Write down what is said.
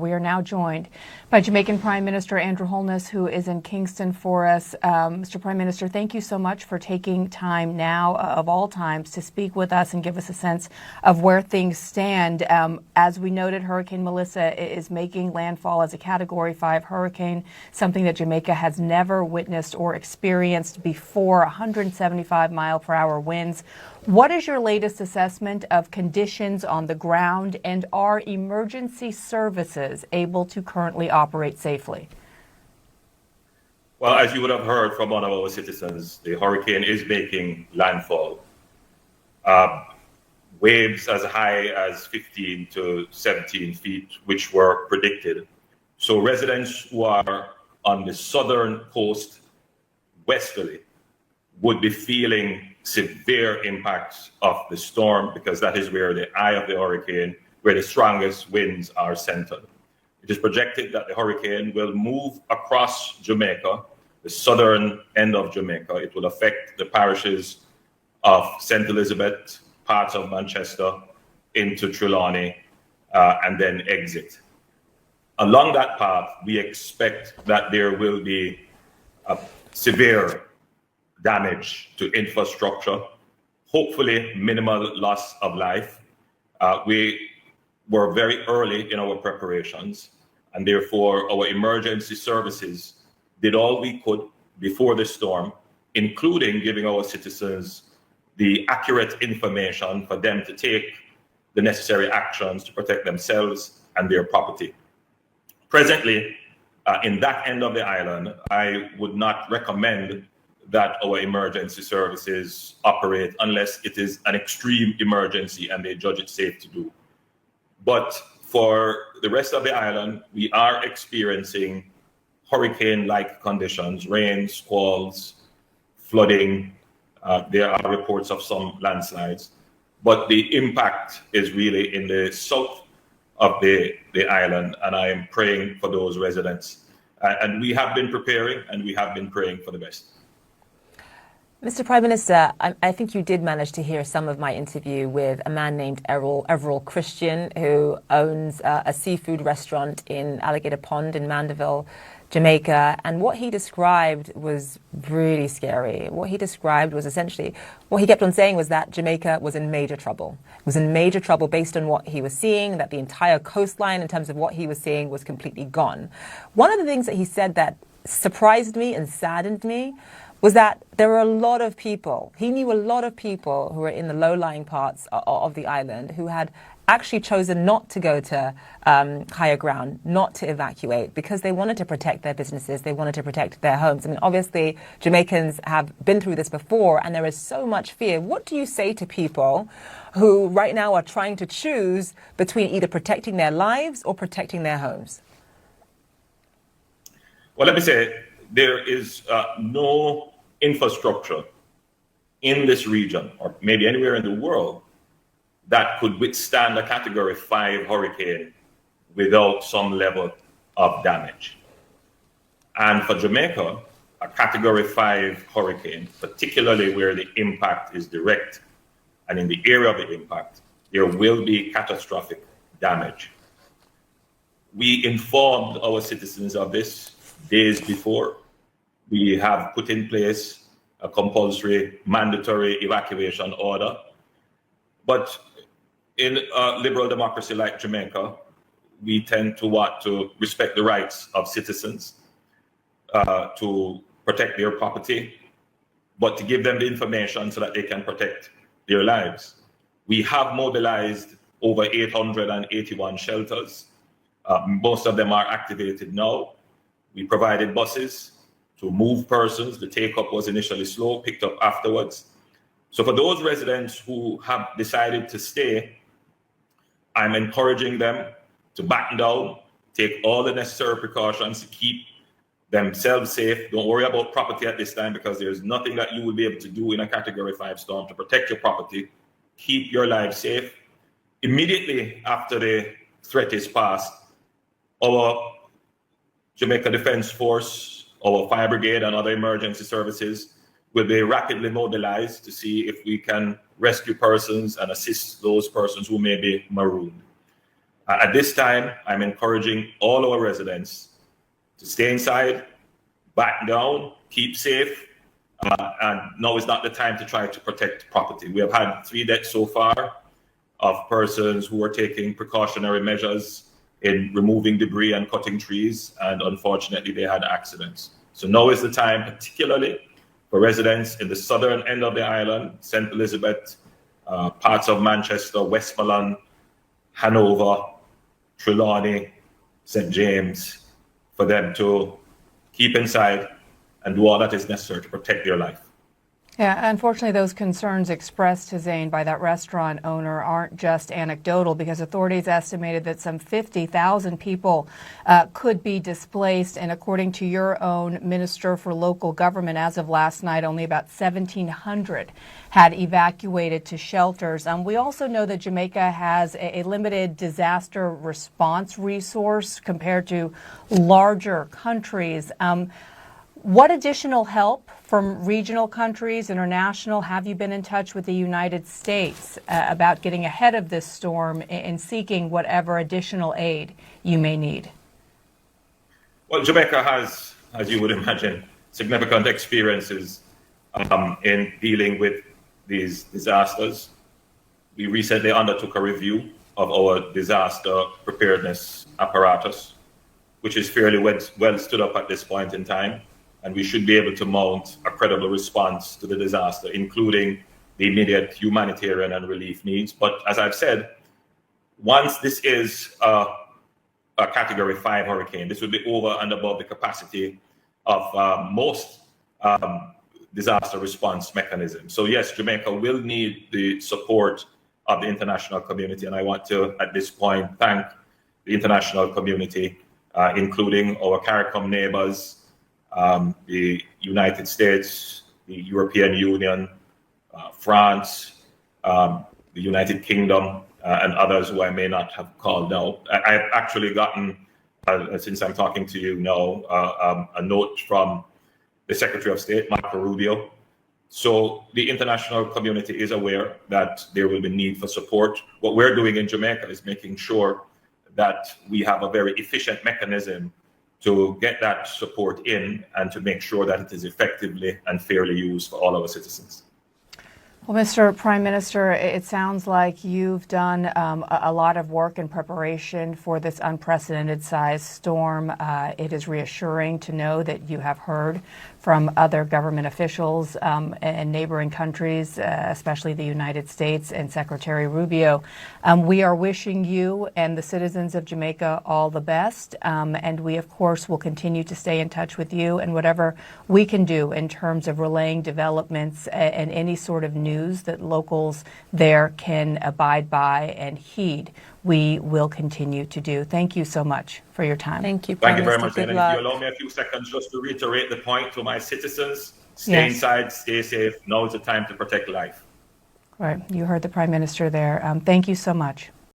We are now joined by Jamaican Prime Minister Andrew Holness, who is in Kingston for us. Mr. Prime Minister, thank you so much for taking time now, of all times, to speak with us and give us a sense of where things stand. As we noted, Hurricane Melissa is making landfall as a Category 5 hurricane, something that Jamaica has never witnessed or experienced before. 175-mile-per-hour winds. What is your latest assessment of conditions on the ground, and are emergency services able to currently operate safely? Well, as you would have heard from one of our citizens, the hurricane is making landfall. Waves as high as 15 to 17 feet, which were predicted. So residents who are on the southern coast westerly would be feeling severe impacts of the storm, because that is where the eye of the hurricane, where the strongest winds are centered. It is projected that the hurricane will move across Jamaica, the southern end of Jamaica. It will affect the parishes of St. Elizabeth, parts of Manchester, into Trelawney, and then exit. Along that path, we expect that there will be a severe damage to infrastructure, hopefully minimal loss of life. We were very early in our preparations, and therefore our emergency services did all we could before the storm, including giving our citizens the accurate information for them to take the necessary actions to protect themselves and their property. Presently, in that end of the island, I would not recommend that our emergency services operate unless it is an extreme emergency and they judge it safe to do. But for the rest of the island, we are experiencing hurricane-like conditions, rain, squalls, flooding. There are reports of some landslides, but the impact is really in the south of the island, and I am praying for those residents. And we have been preparing, and we have been praying for the best. Mr. Prime Minister, I think you did manage to hear some of my interview with a man named Everall Christian, who owns a seafood restaurant in Alligator Pond in Mandeville, Jamaica. And what he described was really scary. What he described was essentially, what he kept on saying was that Jamaica was in major trouble. It was in major trouble based on what he was seeing, that the entire coastline in terms of what he was seeing was completely gone. One of the things that he said that surprised me and saddened me was that there were a lot of people, he knew a lot of people who were in the low-lying parts of the island who had actually chosen not to go to higher ground, not to evacuate, because they wanted to protect their businesses, they wanted to protect their homes. I mean, obviously, Jamaicans have been through this before, and there is so much fear. What do you say to people who right now are trying to choose between either protecting their lives or protecting their homes? Well, let me say, there is no infrastructure in this region, or maybe anywhere in the world, that could withstand a Category 5 hurricane without some level of damage. And for Jamaica, a Category 5 hurricane, particularly where the impact is direct and in the area of the impact, there will be catastrophic damage. We informed our citizens of this days before. We have put in place a compulsory mandatory evacuation order. But in a liberal democracy like Jamaica, we tend to want to respect the rights of citizens to protect their property, but to give them the information so that they can protect their lives. We have mobilized over 881 shelters. Most of them are activated now. We provided buses to move persons. The take-up was initially slow, picked up afterwards. So for those residents who have decided to stay, I'm encouraging them to batten down, take all the necessary precautions to keep themselves safe. Don't worry about property at this time, because there's nothing that you will be able to do in a Category 5 storm to protect your property. Keep your lives safe. Immediately after the threat is passed, our Jamaica Defense Force, our fire brigade and other emergency services will be rapidly mobilized to see if we can rescue persons and assist those persons who may be marooned. At this time, I'm encouraging all our residents to stay inside, back down, keep safe, and now is not the time to try to protect property. We have had 3 deaths so far of persons who were taking precautionary measures in removing debris and cutting trees, and unfortunately they had accidents. So now is the time, particularly for residents in the southern end of the island, St. Elizabeth, parts of Manchester, Westmoreland, Hanover, Trelawney, St. James, for them to keep inside and do all that is necessary to protect their life. Yeah, unfortunately, those concerns expressed, Hussein, by that restaurant owner aren't just anecdotal, because authorities estimated that some 50,000 people could be displaced. And according to your own Minister for Local Government, as of last night, only about 1,700 had evacuated to shelters. We also know that Jamaica has a limited disaster response resource compared to larger countries. What additional help from regional countries, international, have you been in touch with the United States about getting ahead of this storm and seeking whatever additional aid you may need? Well, Jamaica has, as you would imagine, significant experiences in dealing with these disasters. We recently undertook a review of our disaster preparedness apparatus, which is fairly well stood up at this point in time. And we should be able to mount a credible response to the disaster, including the immediate humanitarian and relief needs. But as I've said, once this is a Category 5 hurricane, this would be over and above the capacity of most disaster response mechanisms. So yes, Jamaica will need the support of the international community. And I want to, at this point, thank the international community, including our CARICOM neighbors, the United States, the European Union, France, the United Kingdom, and others who I may not have called now. I've actually gotten, since I'm talking to you now, a note from the Secretary of State, Marco Rubio. So the international community is aware that there will be need for support. What we're doing in Jamaica is making sure that we have a very efficient mechanism to get that support in and to make sure that it is effectively and fairly used for all our citizens. Well, Mr. Prime Minister, it sounds like you've done a lot of work in preparation for this unprecedented size storm. It is reassuring to know that you have heard from other government officials and neighboring countries, especially the United States and Secretary Rubio. We are wishing you and the citizens of Jamaica all the best. And we, of course, will continue to stay in touch with you, and whatever we can do in terms of relaying developments and any sort of news that locals there can abide by and heed, we will continue to do. Thank you so much for your time. Thank you, Thank you very much. Good And luck. if you allow me a few seconds just to reiterate the point to my citizens, stay inside, stay safe. Now is the time to protect life. Right. You heard the Prime Minister there. Thank you so much.